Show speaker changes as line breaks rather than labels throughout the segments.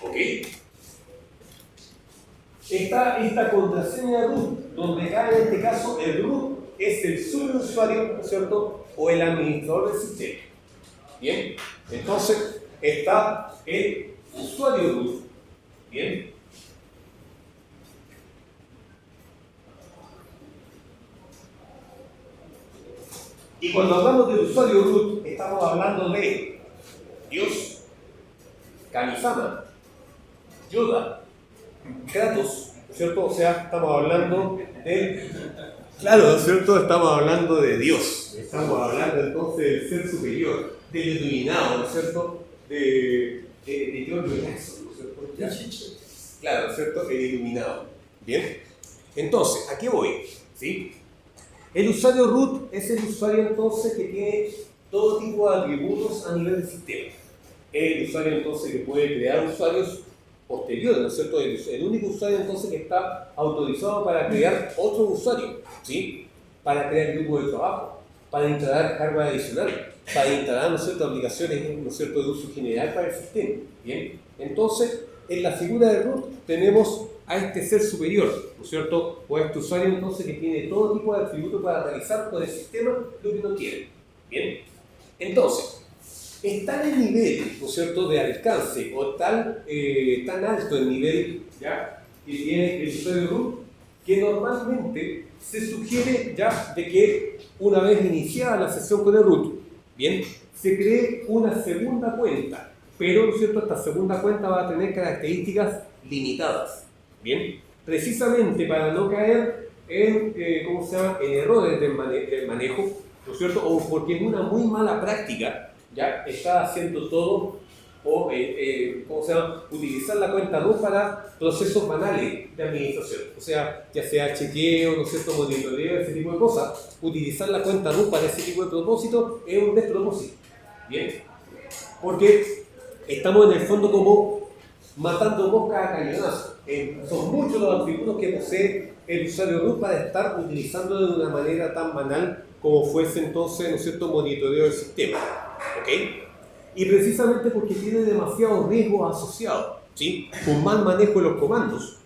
¿Ok? Está esta contraseña root, donde cae en este caso el root es el superusuario, ¿no es cierto? O el administrador del sistema. Bien, entonces está el usuario root. Bien. Y cuando hablamos del usuario root, estamos hablando de Dios, Kami-sama, Yoda, Kratos, ¿no es cierto? O sea, estamos hablando de... Claro, ¿no es cierto? Estamos hablando de Dios. Estamos hablando entonces del ser superior, del iluminado, ¿no es cierto? De Dios Jackson, ¿no es cierto? Claro, ¿no es cierto? El iluminado. Bien. Entonces, ¿a qué voy? ¿Sí? El usuario root es el usuario entonces que tiene todo tipo de atributos a nivel del sistema. Es el usuario entonces que puede crear usuarios posteriores, ¿no es cierto? El único usuario entonces que está autorizado para crear otro usuario, ¿sí? Para crear grupos de trabajo, para instalar hardware adicional, para instalar, ¿no es cierto?, aplicaciones, ¿no es cierto?, de uso general para el sistema. Bien, entonces en la figura de root tenemos a este ser superior, ¿no es cierto?, o a este usuario entonces que tiene todo tipo de atributos para realizar con el sistema lo que no quiere. Bien, entonces es tal el nivel, ¿no es cierto?, de alcance o tan alto el nivel, ¿ya?, que tiene el usuario root, que normalmente se sugiere ya de que una vez iniciada la sesión con el root, bien, se cree una segunda cuenta, pero, ¿no es cierto?, esta segunda cuenta va a tener características limitadas, bien, precisamente para no caer en, ¿cómo se llama?, en errores del manejo, ¿no es cierto?, o porque es una muy mala práctica, ya está haciendo todo, o ¿cómo se llama?, utilizar la cuenta root para procesos banales de administración, o sea, ya sea chequeo, ¿no es cierto?, monitoreo, ese tipo de cosas. Utilizar la cuenta root para ese tipo de propósito es un despropósito, ¿bien? Porque estamos en el fondo como matando moscas a cañonazo. Son muchos los atributos que posee el usuario root para estar utilizándolo de una manera tan banal como fuese entonces, ¿no es cierto?, monitoreo del sistema. ¿Ok? Y precisamente porque tiene demasiados riesgos asociados, ¿sí? Un mal manejo de los comandos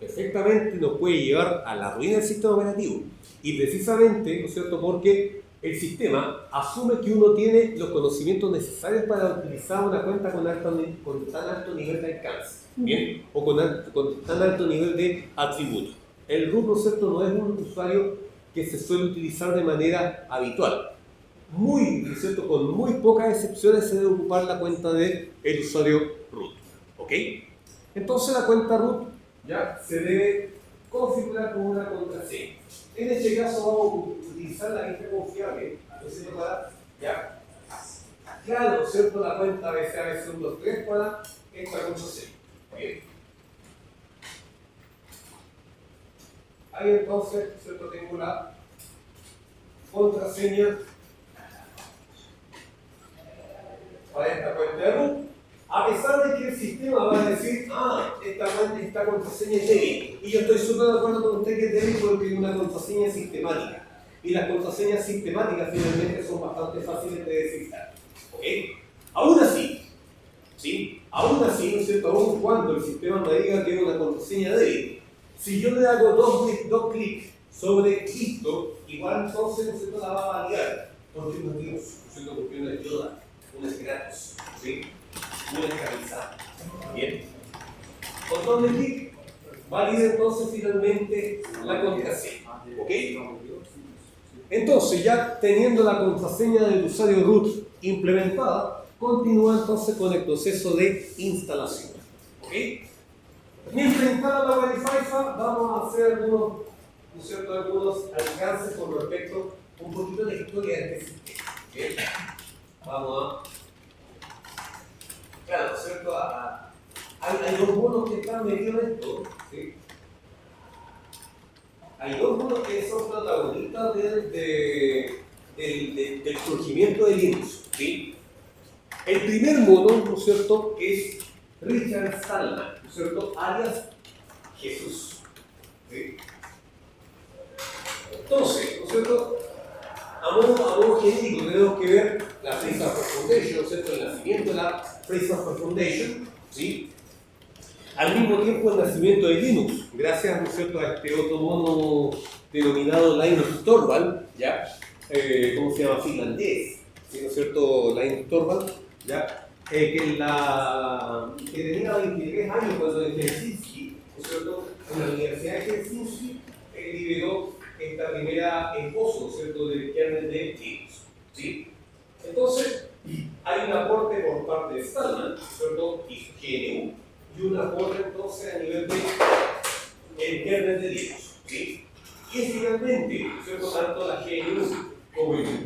perfectamente nos puede llevar a la ruina del sistema operativo. Y precisamente, ¿no es cierto?, porque el sistema asume que uno tiene los conocimientos necesarios para utilizar una cuenta con tan alto nivel de alcance, ¿bien? O con tan alto nivel de atributos. El root, ¿no es cierto?, no es un usuario que se suele utilizar de manera habitual. ¿No es cierto?, con muy pocas excepciones se debe ocupar la cuenta del usuario root. ¿Ok? Entonces la cuenta root ya se debe configurar con una contraseña. En este caso vamos a utilizar la lista confiable, ¿no es cierto?, para, ya, claro, ¿no es cierto?, la cuenta BCABC123 para esta contraseña. Bien. Ahí entonces, ¿no es cierto?, tengo la contraseña para esta cuenta de root, a pesar de que el sistema va a decir, esta contraseña es débil, y yo estoy súper de acuerdo con usted que es débil porque es una contraseña sistemática, y las contraseñas sistemáticas finalmente son bastante fáciles de descifrar. ¿Ok? Aún así, ¿sí? Aún así, ¿no es cierto?, aún cuando el sistema me diga que es una contraseña débil, si yo le hago dos clics sobre listo, igual entonces, ¿no es cierto?, la va a validar, porque no es Dios, ¿no es cierto?, porque una es Yoda, una es Kratos, ¿sí?, una es Kami-sama. Bien. Con doble clic, valida entonces finalmente la contraseña. ¿Ok? Entonces, ya teniendo la contraseña del usuario root implementada, continúa entonces con el proceso de instalación. ¿Ok? Mientras instala la Wi-Fi, vamos a hacer algunos, ¿no es cierto?, algunos alcances con respecto a un poquito de la historia de este sistema. ¿Bien? Vamos a... Claro, ¿no es cierto? Hay dos monos que están metidos en esto, ¿sí? Hay dos monos que son protagonistas del surgimiento de Linux, ¿sí? El primer mono, ¿no es cierto?, es Richard Stallman, ¿no es cierto?, alias Jesús, ¿sí? Entonces, ¿no es cierto?, a modo genérico tenemos que ver la Free Software Foundation, ¿no es cierto?, el nacimiento de la Free Software Foundation, ¿sí? Al mismo tiempo el nacimiento de Linux, gracias, ¿no es cierto?, a este otro mono denominado Linus Torvald, ¿ya? ¿Cómo se llama? Finlandés, ¿sí? ¿No es cierto? Linus Torvald, ¿ya? Que tenía 23 años cuando en Helsinki, ¿no es cierto?, en la Universidad de Helsinki, liberó esta primera esbozo, ¿no es cierto?, del kernel de Linux, ¿sí? Entonces, hay un aporte por parte de Stallman, ¿cierto?, y su GNU, y un aporte entonces a nivel de el kernel de Linux, ¿sí? Y finalmente, ¿cierto?, tanto la GNU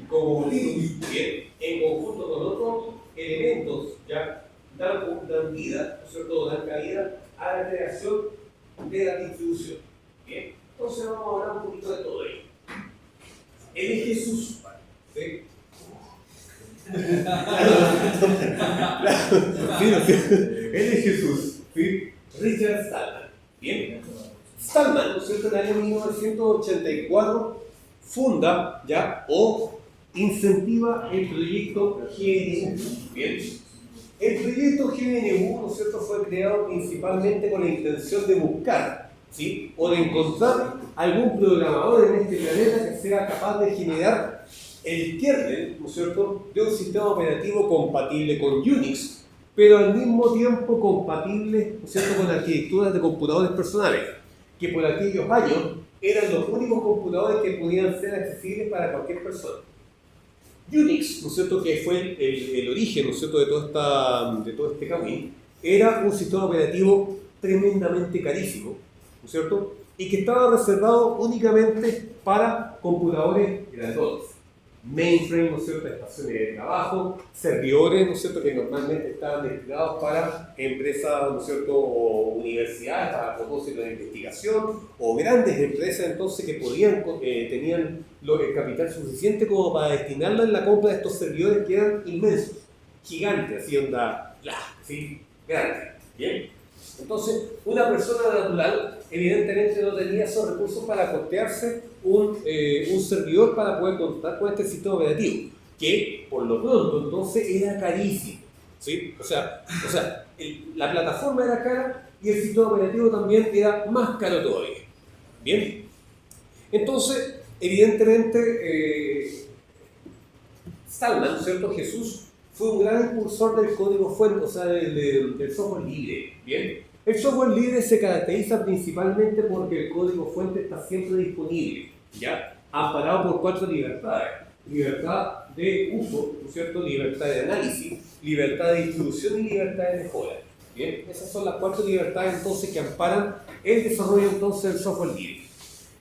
como Linux, bien, en conjunto con otros elementos, ya dan vida, ¿no es cierto?, dan cabida a la creación de la distribución. Bien, entonces vamos a hablar un poquito de todo ello. Él es Jesús, ¿sí? Él es Jesús, ¿sí? Richard Stallman. Bien, Stallman, ¿no es cierto?, en el año 1984 funda, ¿ya?, o incentiva el proyecto GNU. Bien, el proyecto GNU, ¿no es cierto?, fue creado principalmente con la intención de buscar, ¿sí?, o de encontrar algún programador en este planeta que sea capaz de generar el kernel, ¿no es cierto?, de un sistema operativo compatible con Unix, pero al mismo tiempo compatible, ¿no es cierto?, con arquitecturas de computadores personales, que por aquellos años eran los únicos computadores que podían ser accesibles para cualquier persona. Unix, ¿no es cierto?, que fue el origen, ¿no es cierto?, de todo este camino, era un sistema operativo tremendamente carísimo, ¿no es cierto?, y que estaba reservado únicamente para computadores grandotes. Mainframe, ¿no es cierto?, estaciones de trabajo, servidores, ¿no es cierto?, que normalmente estaban destinados para empresas, ¿no es cierto?, o universidades para propósitos de investigación, o grandes empresas entonces que tenían el capital suficiente como para destinarlo en la compra de estos servidores que eran inmensos, gigantes, así onda, ¿sí?, grandes. Bien. Entonces, una persona natural evidentemente no tenía esos recursos para costearse un servidor para poder contar con este sistema operativo, que por lo pronto entonces era carísimo, ¿sí? O sea, la plataforma era cara y el sistema operativo también era más caro todavía. Bien, entonces evidentemente Stallman, ¿no es cierto?, Jesús, fue un gran impulsor del código fuente, o sea, del software libre. Bien, el software libre se caracteriza principalmente porque el código fuente está siempre disponible, ¿ya?, amparado por 4 libertades: libertad de uso, ¿no es cierto?, libertad de análisis, libertad de distribución y libertad de mejora. Bien, esas son las 4 libertades entonces que amparan el desarrollo entonces del software libre.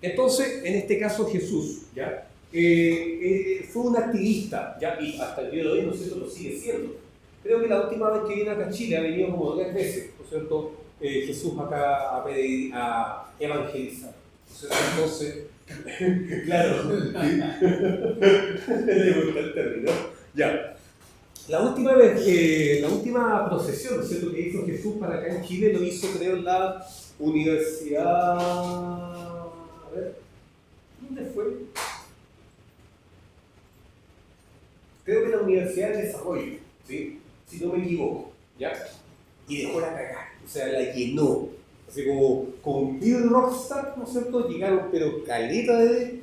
Entonces, en este caso Jesús, ¿ya?, fue un activista, ¿ya?, y hasta el día de hoy, ¿no es cierto?, lo sigue siendo. Creo que la última vez que vino acá a Chile ha venido como 3 veces, ¿no es cierto?, Jesús acá a evangelizar. Entonces, claro, le gusta el término. Ya. La última vez, la última procesión, ¿no es cierto?, que hizo Jesús para acá en Chile, lo hizo, creo, en la universidad. A ver, ¿dónde fue? Creo que la Universidad de Desarrollo, ¿sí?, si no me equivoco, ¿ya? Y dejó la cagada, o sea, la llenó. Así como con Bill Rockstar, ¿no es cierto?, llegaron, pero caleta de,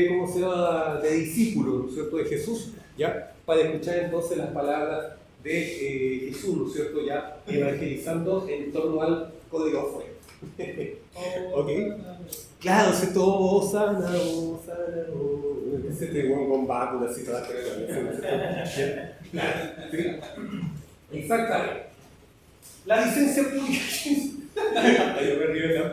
¿cómo se llama?, de discípulos, ¿no es cierto?, de Jesús, ¿ya?, para escuchar entonces las palabras de Jesús, ¿no es cierto?, ya evangelizando en torno al código fuente. ¿Ok? Claro, se todo sana, ese te buen combate, una situación. Exactamente. La licencia pública. Yo me río de la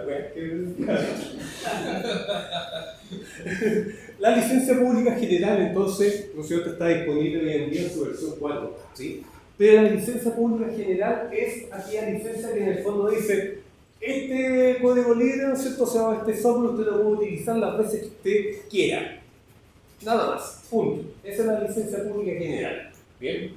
La licencia pública general, entonces, ¿no es cierto?, está disponible hoy en día en su versión 4, ¿sí? Pero la licencia pública general es aquella licencia que en el fondo dice: este código libre, ¿no es cierto?, o sea, este software usted lo puede utilizar las veces que usted quiera. Nada más, punto. Esa es la licencia pública general. Bien.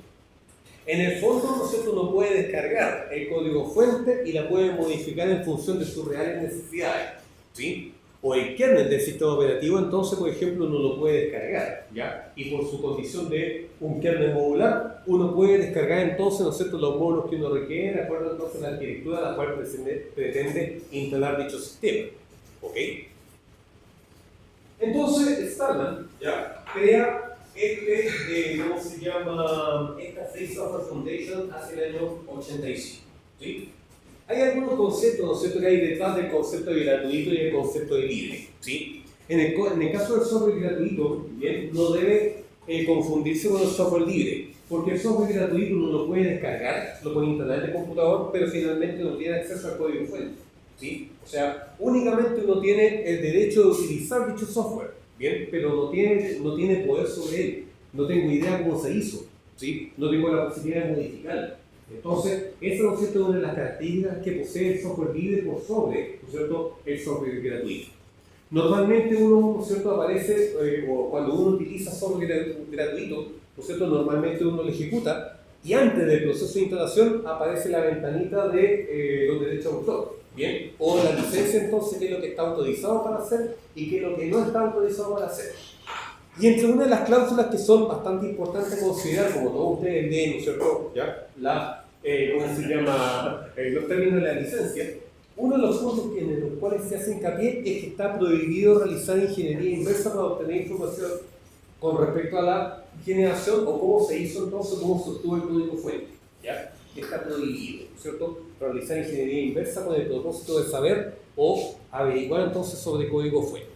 En el fondo, ¿no es cierto?, uno puede descargar el código fuente y la puede modificar en función de sus reales necesidades, ¿sí? o el kernel del sistema operativo, entonces, por ejemplo, uno lo puede descargar, ¿ya? Y por su condición de un kernel modular, uno puede descargar entonces, ¿no es cierto?, los módulos que uno requiere, de acuerdo entonces a la arquitectura a la cual pretende instalar dicho sistema, ¿ok? Entonces, Stallman, ¿ya?, crea ¿cómo se llama? Esta Free Software Foundation hacia el año 85, ¿sí? Hay algunos conceptos, ¿no es cierto?, que hay detrás del concepto de gratuito y el concepto de libre, ¿sí? En el caso del software gratuito, ¿bien?, no debe confundirse con el software libre, porque el software gratuito uno lo puede descargar, lo puede instalar en el computador, pero finalmente no tiene acceso al código fuente, ¿sí? O sea, únicamente uno tiene el derecho de utilizar dicho software, ¿bien?, pero no tiene poder sobre él, no tengo idea cómo se hizo, ¿sí? No tengo la posibilidad de modificarlo. Entonces, esa, ¿no es cierto?, es una de las características que posee el software libre por sobre, ¿no es cierto?, el software gratuito. Normalmente uno, ¿no es cierto?, aparece, o cuando uno utiliza software gratuito, ¿no es cierto?, normalmente uno lo ejecuta y antes del proceso de instalación aparece la ventanita de los derechos de autor, ¿bien? O la licencia, entonces, qué es lo que está autorizado para hacer y qué es lo que no está autorizado para hacer. Y entre una de las cláusulas que son bastante importantes considerar, como todos ustedes leen, ¿no es cierto?, ¿ya?, ¿cómo se llama?, los términos de la licencia, uno de los puntos en los cuales se hace hincapié es que está prohibido realizar ingeniería inversa para obtener información con respecto a la generación o cómo se hizo entonces, cómo se obtuvo el código fuente, ¿ya? Está prohibido, ¿no es cierto?, realizar ingeniería inversa con el propósito de saber o averiguar entonces sobre código fuente.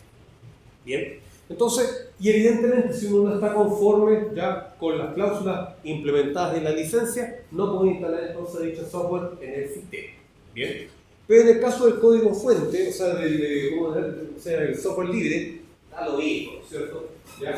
Bien. Entonces, y evidentemente, si uno no está conforme ya con las cláusulas implementadas en la licencia, no puede instalar entonces dicho software en el sistema. Bien. Pero en el caso del código fuente, o sea, del software libre, da lo mismo, ¿no es cierto? ¿Ya?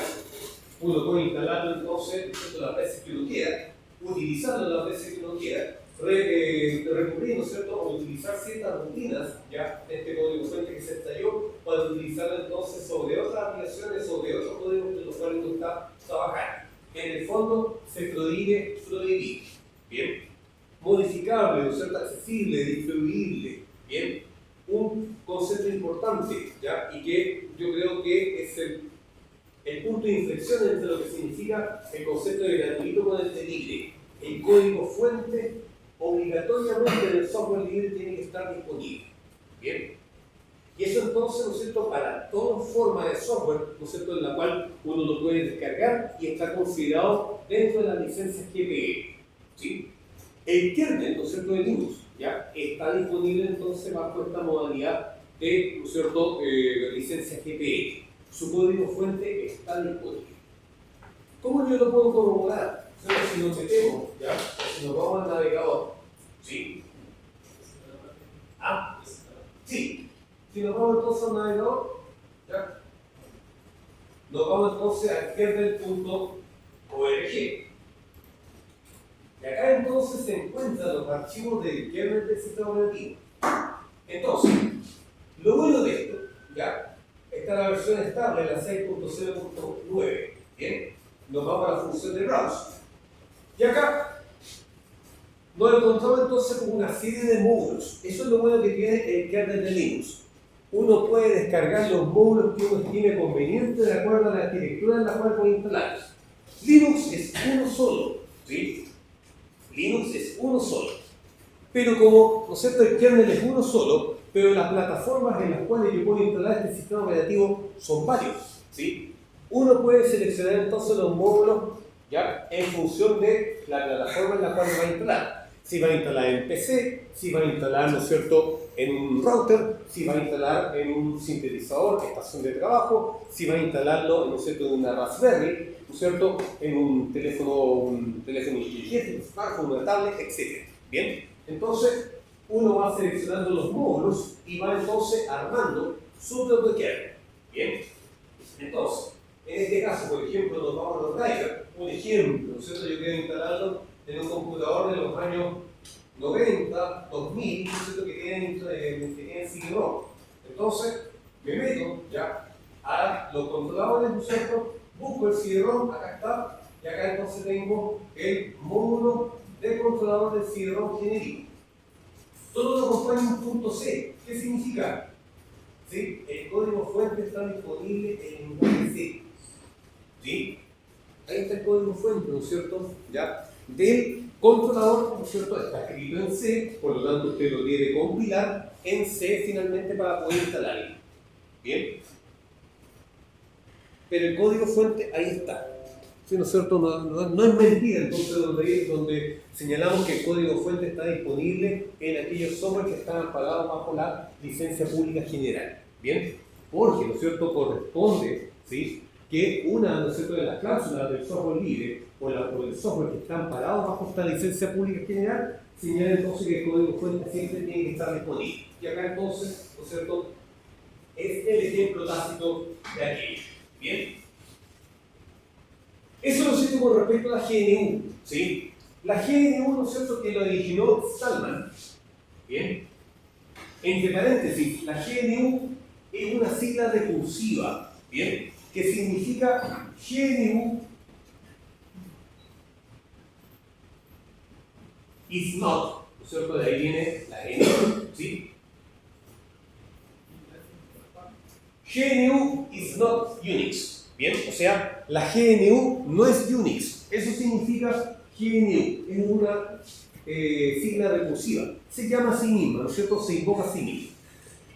Uno puede instalarlo entonces las veces que uno quiera, utilizarlo las veces que uno quiera, recurrir, ¿no es cierto?, o utilizar ciertas rutinas, ya, de este código fuente que se estalló, para utilizarlo entonces sobre otras aplicaciones, sobre otros códigos de los cuales uno está trabajando. En el fondo, se prohíbe prohibir, ¿bien? Modificable, ¿no es cierto?, accesible, distribuible, ¿bien? Un concepto importante, ¿ya?, y que yo creo que es el punto de inflexión entre lo que significa el concepto de gratuito con el de libre. El código fuente obligatoriamente en el software libre tiene que estar disponible. ¿Bien? Y eso entonces, ¿no es cierto?, para toda forma de software, ¿no es cierto?, en la cual uno lo puede descargar y está considerado dentro de las licencias GPL. ¿Sí? El kernel, ¿no es cierto?, de Linux, ¿ya?, está disponible entonces bajo esta modalidad de, ¿no es cierto?, licencia GPL. Su código fuente está disponible. ¿Cómo yo lo puedo corroborar? Si nos metemos, ¿ya?, si nos vamos al navegador, ¿sí? ¿Ah? Sí. Si nos vamos entonces al navegador, ¿ya?, nos vamos entonces a kernel.org. Y acá entonces se encuentran los archivos del kernel del sistema operativo. Entonces, lo bueno de esto, ¿ya?, está la versión estable, la 6.0.9. Bien, nos vamos a la función de browse. Y acá nos encontramos entonces con una serie de módulos. Eso es lo bueno que tiene el kernel de Linux. Uno puede descargar los módulos que uno estime conveniente de acuerdo a la arquitectura en la cual puede instalarlos. Linux es uno solo, ¿sí? Linux es uno solo. Pero como, ¿no es cierto?, el kernel es uno solo, pero las plataformas en las cuales yo puedo instalar este sistema operativo son varios, ¿sí? Uno puede seleccionar entonces los módulos, ¿ya?, en función de la plataforma en la cual va a instalar. Si va a instalar en PC, si va a instalar, ¿no es cierto?, en un router, si va a instalar en un sintetizador, estación de trabajo, si va a instalarlo, ¿no es cierto?, en una Raspberry, ¿no es cierto?, en un teléfono inteligente, un smartphone, una tablet, etc. ¿Bien? Entonces, uno va seleccionando los módulos y va entonces armando su propio kernel. ¿Bien? Entonces, en este caso, por ejemplo, nos vamos a los drivers. Un ejemplo, ¿no es cierto? Yo quiero instalarlo en un computador de los años 90, 2000, ¿no es cierto?, que tienen CD-ROM. Entonces, me meto ya a los controladores, ¿no es cierto?, busco el CD-ROM, acá está, y acá entonces tengo el módulo de controlador del CD-ROM genérico. Todo lo acompaña un punto C. ¿Qué significa? ¿sí? El código fuente está disponible en lenguaje C. ¿Sí? Ahí está el código fuente, ¿no es cierto? ¿Ya? Del controlador, ¿no es cierto? Está escrito en C, por lo tanto usted lo debe compilar en C finalmente para poder instalarlo. ¿Bien? Pero el código fuente ahí está. ¿Sí, no es cierto? No es mentira, entonces, donde señalamos que el código fuente está disponible en aquellos software que están amparados bajo la licencia pública general. ¿Bien? Porque, ¿no es cierto?, corresponde, ¿sí?, que una, ¿no es cierto?, de las cláusulas del software libre o del software que están amparados bajo esta licencia pública general señala entonces que el código fuente siempre tiene que estar disponible. Y acá entonces, ¿no es cierto?, es el ejemplo tácito de aquello. ¿Bien? Eso lo cierto con respecto a la GNU, ¿sí? La GNU, ¿no es cierto?, que lo originó Stallman, ¿bien? Entre paréntesis, la GNU es una sigla recursiva, ¿bien?, que significa GNU is not, ¿no es cierto?, de ahí viene la GNU, ¿sí? GNU is not Unix. Bien, o sea, la GNU no es Unix. Eso significa GNU. Es una sigla recursiva. Se llama a sí misma, ¿no es cierto? Se invoca a sí misma.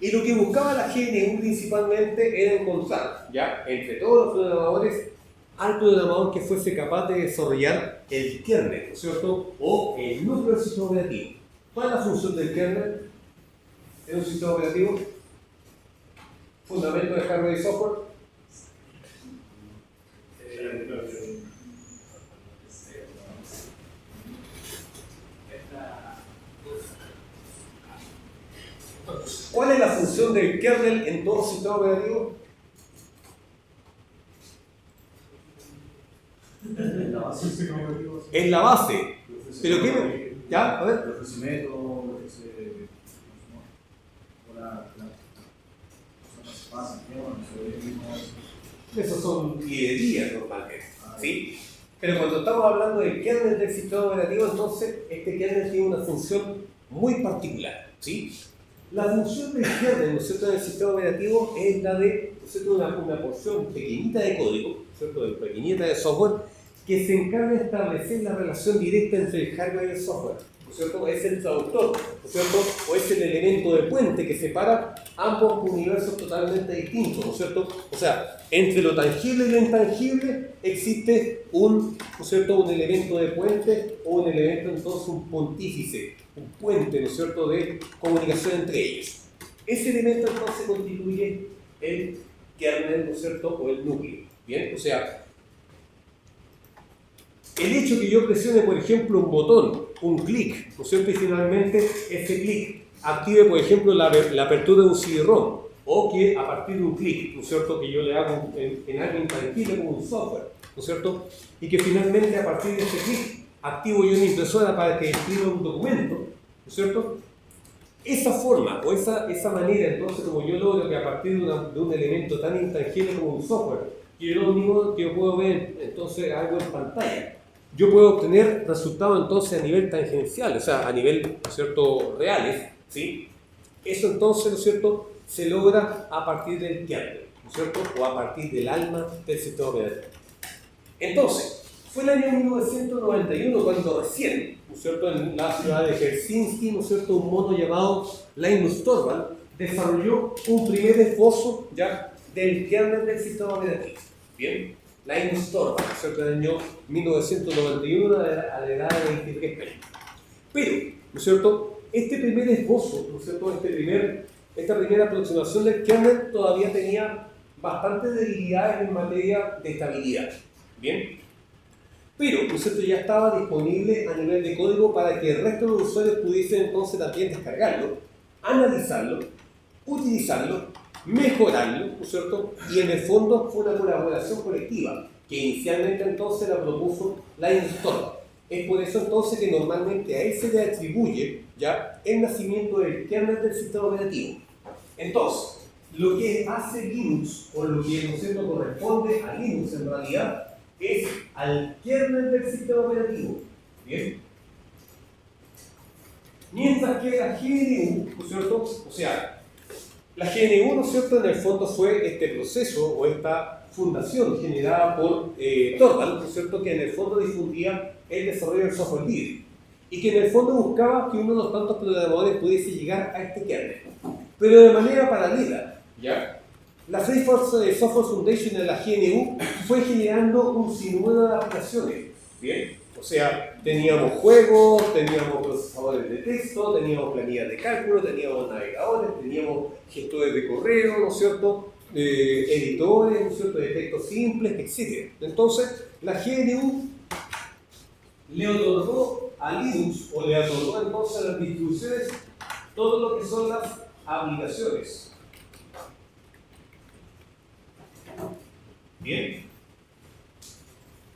Y lo que buscaba la GNU principalmente era encontrar, ¿ya?, entre todos los programadores, al programador que fuese capaz de desarrollar el kernel, ¿no es cierto?, o el núcleo del sistema operativo. ¿Cuál es la función del kernel en un sistema operativo? Fundamento de hardware y software. ¿Cuál es la función del kernel en todo sistema operativo? Es la base. ¿Pero qué? ¿Ya? A ver. Esos son librerías normalmente, ¿sí? Pero cuando estamos hablando del kernel del sistema operativo, entonces este kernel tiene una función muy particular, ¿sí? La función del kernel, ¿no es cierto?, del sistema operativo es la de, ¿no es cierto?, una porción pequeñita de código, ¿no es cierto?, pequeñita de software, que se encarga de establecer la relación directa entre el hardware y el software, ¿no es cierto? Es el traductor, ¿no es cierto?, o es el elemento de puente que separa ambos universos totalmente distintos, ¿no es cierto? O sea, entre lo tangible y lo intangible existe un, ¿no es cierto?, un elemento de puente o un elemento, entonces, un pontífice, un puente, ¿no es cierto?, de comunicación entre ellos. Ese elemento entonces constituye el kernel, ¿no es cierto?, o el núcleo. Bien, o sea, el hecho que yo presione, por ejemplo, un botón, un clic, ¿no es cierto?, y finalmente ese clic active, por ejemplo, la apertura de un CD-ROM, o que a partir de un clic, ¿no es cierto?, que yo le hago en algo intangible como un software, ¿no es cierto?, y que finalmente a partir de ese clic activo yo una impresora para que escriba un documento, ¿no es cierto? Esa forma o esa manera, entonces, como yo logro que a partir de un elemento tan intangible como un software, que yo lo único que yo puedo ver, entonces, algo en pantalla, yo puedo obtener resultados entonces a nivel tangencial, o sea, a nivel, ¿no es cierto?, reales, ¿sí? Eso entonces, ¿no es cierto?, se logra a partir del kernel, ¿no es cierto?, o a partir del alma del sistema operativo. Entonces, fue el año 1991 cuando recién, ¿no es cierto?, en la ciudad de Helsinki, ¿no es cierto?, un mono llamado Linus Torvald desarrolló un primer esbozo ya del kernel del sistema operativo. Bien, Linus Torvald, ¿no es cierto?, en el año 1991 a la edad de 23 años. Pero, ¿no es cierto?, este primer esbozo, ¿no es cierto?, esta primera aproximación del kernel todavía tenía bastantes debilidades en materia de estabilidad. Bien, pero, ¿no es cierto?, ya estaba disponible a nivel de código para que el resto de los usuarios pudiesen entonces también descargarlo, analizarlo, utilizarlo, mejorarlo, ¿no es cierto?, y en el fondo fue una colaboración colectiva que inicialmente entonces la propuso Linus Torvald. Es por eso entonces que normalmente a él se le atribuye ya el nacimiento del kernel del sistema operativo. Entonces, lo que hace Linux, o lo que, ¿no es cierto?, corresponde a Linux en realidad, es al kernel del sistema operativo. ¿Bien? Mientras que la GNU, ¿no es cierto?, o sea, La GNU, ¿no es cierto?, en el fondo fue este proceso o esta fundación generada por Torvald, ¿no es cierto?, que en el fondo difundía el desarrollo del software libre y que en el fondo buscaba que uno de los tantos programadores pudiese llegar a este kernel, pero de manera paralela, ¿ya? La Free Software Foundation de la GNU fue generando un sinnúmero de aplicaciones, ¿bien? O sea, teníamos juegos, teníamos procesadores de texto, teníamos planillas de cálculo, teníamos navegadores, teníamos gestores de correo, ¿no es cierto?, editores, ¿no es cierto?, de textos simples, etc. Entonces, la GNU le otorgó a Linux, o le otorgó entonces a las distribuciones, todo lo que son las aplicaciones. Bien.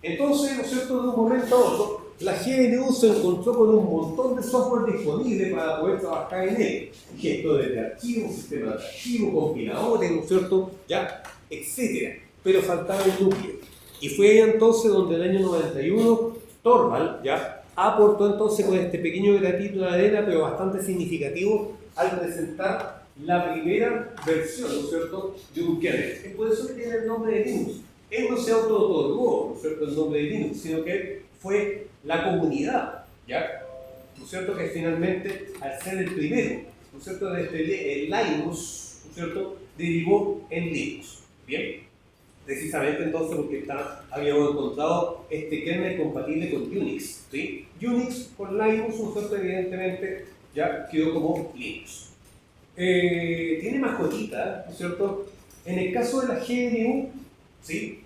Entonces, ¿no es cierto?, de un momento a otro, la GNU se encontró con un montón de software disponible para poder trabajar en él. Gestores de archivos, sistemas de archivos, compiladores, ¿no es cierto?, ya, etcétera. Pero faltaba el núcleo. Y fue ahí entonces donde el año 91 Torvald ya aportó entonces con este pequeño granito de arena, pero bastante significativo, al presentar la primera versión, ¿no es cierto?, de un kernel. Es por eso que tiene el nombre de Linux. Él no se auto-otorgó, ¿no es cierto?, el nombre de Linux, sino que fue la comunidad, ¿ya?, ¿no es cierto?, que finalmente, al ser el primero, ¿no es cierto?, desde el Linux, ¿no es cierto?, derivó en Linux. Bien, precisamente entonces porque habíamos encontrado este kernel compatible con Unix, ¿sí? Unix con Linux, ¿no es cierto?, evidentemente ya quedó como Linux. Tiene mascotita, ¿no es cierto? En el caso de la GNU, ¿sí?,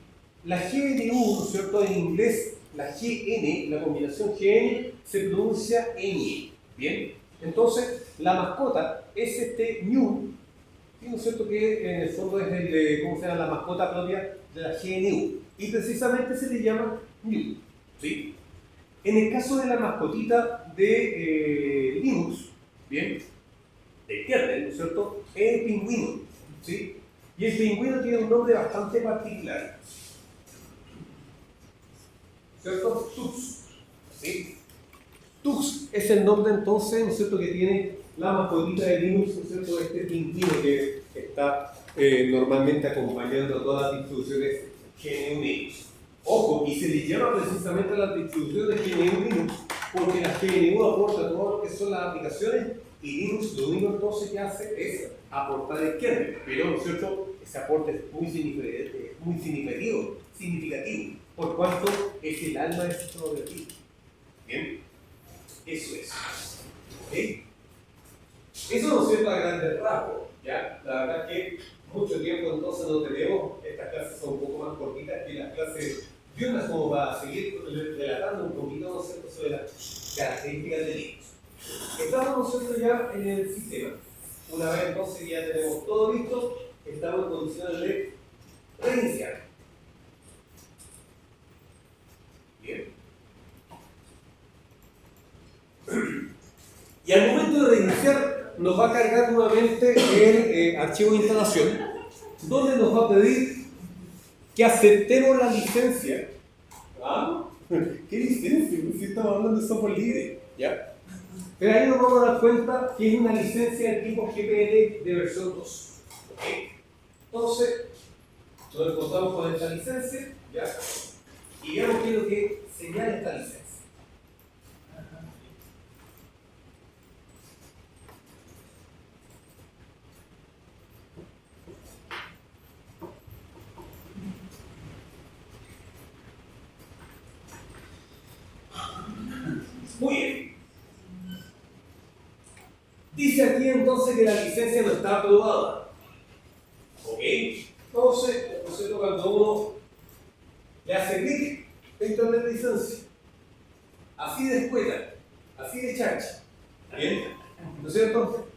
la GNU, ¿no es cierto?, en inglés, la GN, la combinación GN, se pronuncia N, ¿bien? Entonces, la mascota es este New, ¿sí?, ¿no es cierto?, que en el fondo es ¿cómo se llama?, la mascota propia de la GNU, y precisamente se le llama New, ¿sí? En el caso de la mascotita de Linux, ¿bien?, del kernel, ¿no es cierto?, es el pingüino, ¿sí? Y el pingüino tiene un nombre bastante particular, ¿cierto? Tux, ¿sí? Tux es el nombre entonces, ¿no es cierto?, que tiene la mascotita de Linux, ¿no es cierto?, este pingüino que está normalmente acompañando a todas las distribuciones GNU Linux. Ojo, y se le llama precisamente a las distribuciones GNU Linux porque la GNU aporta todo lo que son las aplicaciones y Linux lo único entonces que hace es aportar el kernel, pero ¿no es cierto?, ese aporte es muy significativo, por cuanto es el alma del sistema operativo. Bien, eso es. ¿Okay? Eso nos sirve a grandes rasgos, ¿ya? La verdad es que mucho tiempo entonces no tenemos, estas clases son un poco más cortitas que las clases diurnas, como para seguir relatando un poquito, ¿no es cierto?, sobre las características de Linux. Estamos nosotros ya en el sistema. Una vez entonces ya tenemos todo listo, estamos en condiciones de reiniciar. Bien. Y al momento de reiniciar, nos va a cargar nuevamente el archivo de instalación, donde nos va a pedir que aceptemos la licencia. ¿Ah? ¿Qué licencia? Si estamos hablando de software libre, ¿ya? Pero ahí nos vamos a dar cuenta que es una licencia del tipo GPL de versión 2. ¿Okay? Entonces, nos encontramos con esta licencia, ¿ya? Y veamos qué es lo que señala esta licencia. Muy bien. Dice aquí entonces que la licencia no está aprobada. ¿Ok? Entonces, cuando uno le hace clic, entra en la licencia. Así de escuela, así de chacha. ¿Bien? ¿No es cierto?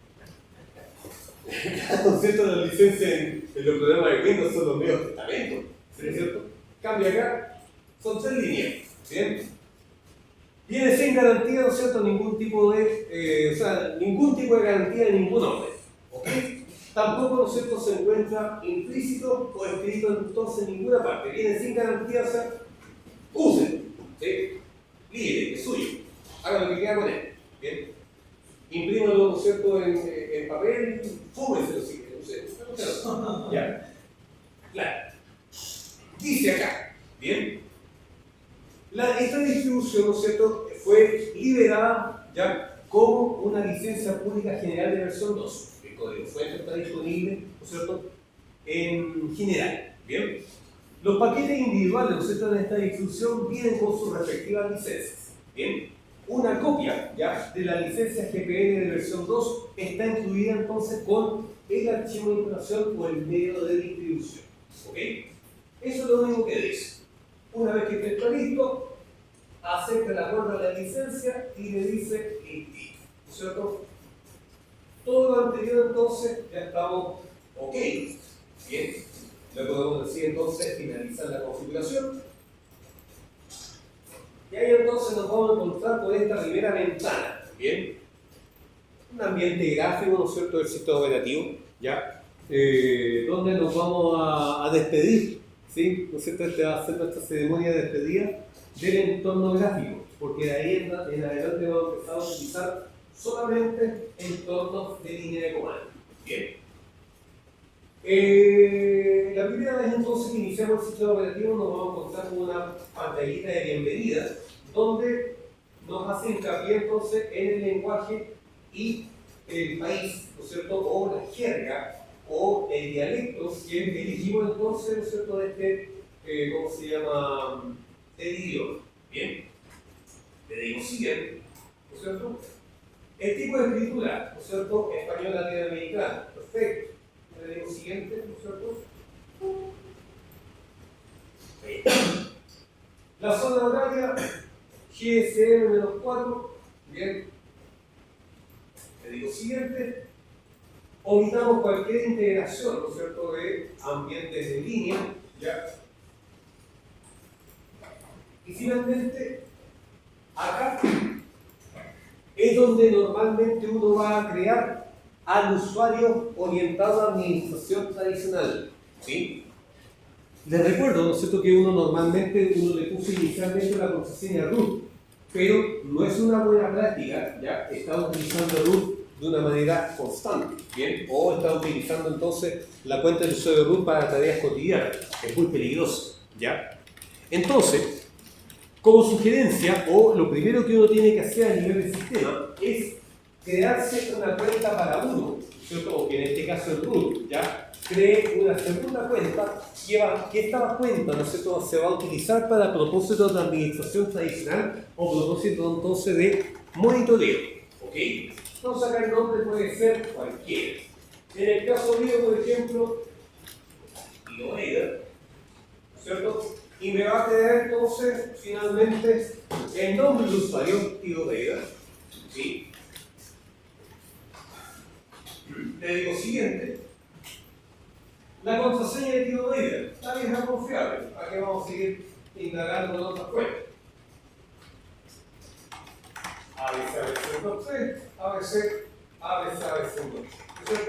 ¿No es cierto? La licencia en los programas de Windows son los medios testamentos. ¿No es cierto? Cambia acá, son 3 líneas. ¿Bien? Viene sin garantía, ¿no es cierto?, ningún tipo de garantía de ningún orden. ¿Ok? Tampoco, ¿no es cierto?, se encuentra implícito o escrito entonces en ninguna parte. Viene sin garantía, o sea, úsenlo. ¿Sí? Libre, es suyo. Haga lo que quiera con él. ¿Bien? Imprímalo, ¿no es cierto?, en papel, fúmeselo si quiere, ¿no es sé. Ya. Claro. Dice acá, bien, esta distribución, ¿no es cierto?, fue liberada ya como una licencia pública general de versión 2. El código fuente está disponible, ¿no es cierto?, en general. Bien. Los paquetes individuales, ¿no es cierto?, en esta distribución vienen con sus respectivas licencias. Bien. Una copia ya de la licencia GPL de versión 2 está incluida entonces con el archivo de instalación o el medio de distribución. ¿Ok? Eso es lo único que dice. Una vez que está listo, acepta el acuerdo de la licencia y le dice listo. ¿No es cierto? Todo lo anterior entonces ya estamos ok. Bien. Le podemos decir entonces finalizar la configuración. Y ahí entonces nos vamos a encontrar con esta primera ventana. Bien. Un ambiente gráfico, ¿no es cierto?, del sistema operativo, ¿ya? Donde nos vamos a despedir, ¿sí? ¿No es cierto? Este va a ser nuestra ceremonia de despedida del entorno gráfico, porque de ahí en adelante vamos a empezar a utilizar solamente entornos de línea de comando. Bien. La primera vez entonces que iniciamos el sistema operativo nos vamos a encontrar con una pantallita de bienvenida donde nos hace hincapié entonces en el lenguaje y el país, ¿no es cierto?, o la jerga o el dialecto que elegimos entonces, ¿no es cierto?, de este, ¿cómo se llama?, del idioma. Bien, le digo siguiente, ¿no es cierto? El tipo de escritura, ¿no es cierto?, español latinoamericano, perfecto. Le digo siguiente, ¿no es cierto? Bien. La zona horaria, GSM-4, bien. Le digo siguiente. Omitamos cualquier integración, ¿no es cierto?, de ambientes en línea, ¿ya? Y finalmente, acá es donde normalmente uno va a crear al usuario orientado a administración tradicional, ¿sí? Les recuerdo, ¿no es cierto?, que normalmente uno le puso inicialmente la contraseña root, pero no es una buena práctica, ¿ya? Está utilizando root de una manera constante, ¿bien? O está utilizando entonces la cuenta del usuario root para tareas cotidianas. Es muy peligroso, ¿ya? Entonces, como sugerencia, o lo primero que uno tiene que hacer a nivel de sistema es crearse una cuenta para uno, ¿cierto? O que en este caso el root, ¿ya? Cree una segunda cuenta que esta cuenta, ¿no es cierto?, se va a utilizar para propósitos de administración tradicional o propósitos entonces de monitoreo, ¿ok? Entonces acá el nombre puede ser cualquiera. En el caso mío, por ejemplo, Idoeda, ¿cierto? Y me va a quedar entonces finalmente el nombre del usuario, Idoeda, ¿sí? Le digo siguiente. La contraseña de Idoeda, está bien, es confiable. Aquí vamos a seguir indagando en otras cuentas. ABC, ABC,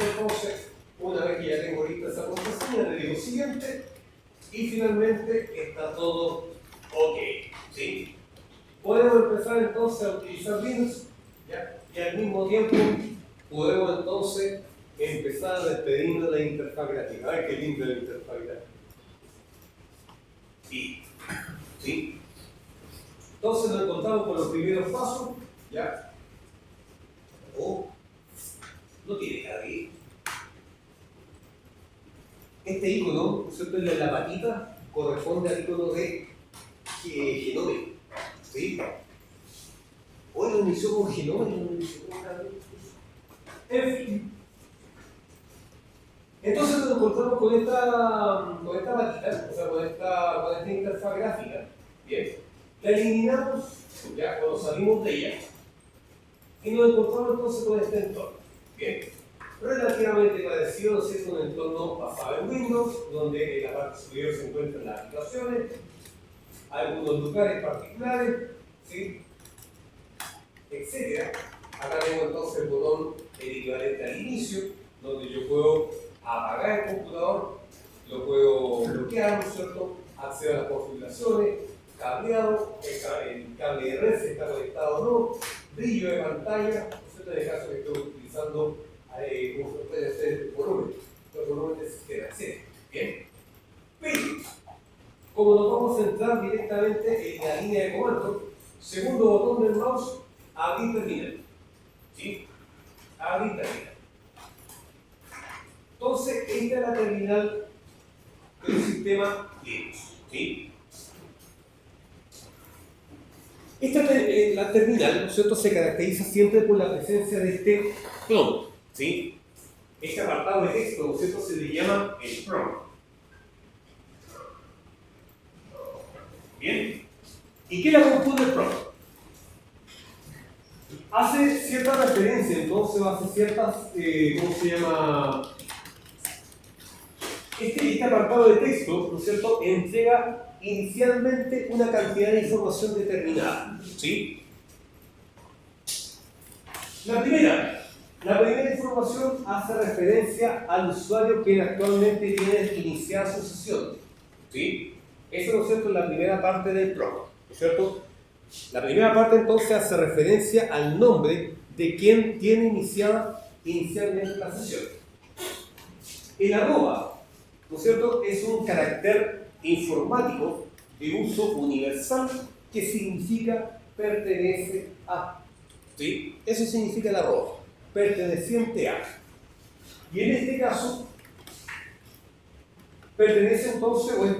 entonces, una vez que ya tengo lista esa contraseña, le digo siguiente y finalmente está todo ok, ¿sí? Podemos empezar entonces a utilizar Linux, ¿ya? Y al mismo tiempo podemos entonces empezar a despedirnos de la interfaz gráfica. A ver qué lindo la interfaz gráfica. ¿Sí? Entonces nos encontramos con los primeros pasos, ¿ya? No tiene que abrir. Este icono, ¿no es cierto?, en la patita corresponde al icono de Genome, ¿sí? Hoy lo inició con Genome, no lo inició con Genome. En fin. Entonces nos encontramos con esta patita, o sea, con esta interfaz gráfica. Bien. La eliminamos, ya cuando salimos de ella, y nos encontramos entonces con este entorno. Bien. Relativamente parecido, ¿no es cierto?, un entorno basado en Windows, donde en la parte superior se encuentran las aplicaciones, algunos lugares particulares, ¿sí?, etcétera. Acá tengo entonces el botón equivalente al inicio, donde yo puedo apagar el computador, lo puedo bloquear, ¿no es cierto?, accedo a las configuraciones, cableado, el cable de red si está conectado o no, brillo de pantalla, ¿no es cierto?, en el caso que estoy utilizando como se puede hacer el volumen. abrir terminal. ¿Sí? Abrir terminal. Entonces, esta es la terminal del sistema Linux. ¿Sí? La terminal, ¿no es cierto?, se caracteriza siempre por la presencia de este prompt. ¿Sí? Este apartado de texto, ¿no es cierto?, se le llama el prompt. Bien. ¿Y qué la compone el prompt? Hace cierta referencia, entonces hace ciertas, ¿cómo se llama? Este apartado de texto, ¿no es cierto?, entrega inicialmente una cantidad de información determinada. ¿Sí? La primera información hace referencia al usuario que actualmente tiene iniciada su sesión. ¿Sí? Eso, ¿no es cierto?, es la primera parte del prompt. ¿No es cierto? La primera parte entonces hace referencia al nombre de quien tiene iniciada inicialmente la sesión. El arroba, ¿no es cierto?, es un carácter informático de uso universal que significa pertenece a. ¿Sí? Eso significa el arroba, perteneciente a. Y en este caso, pertenece entonces, o este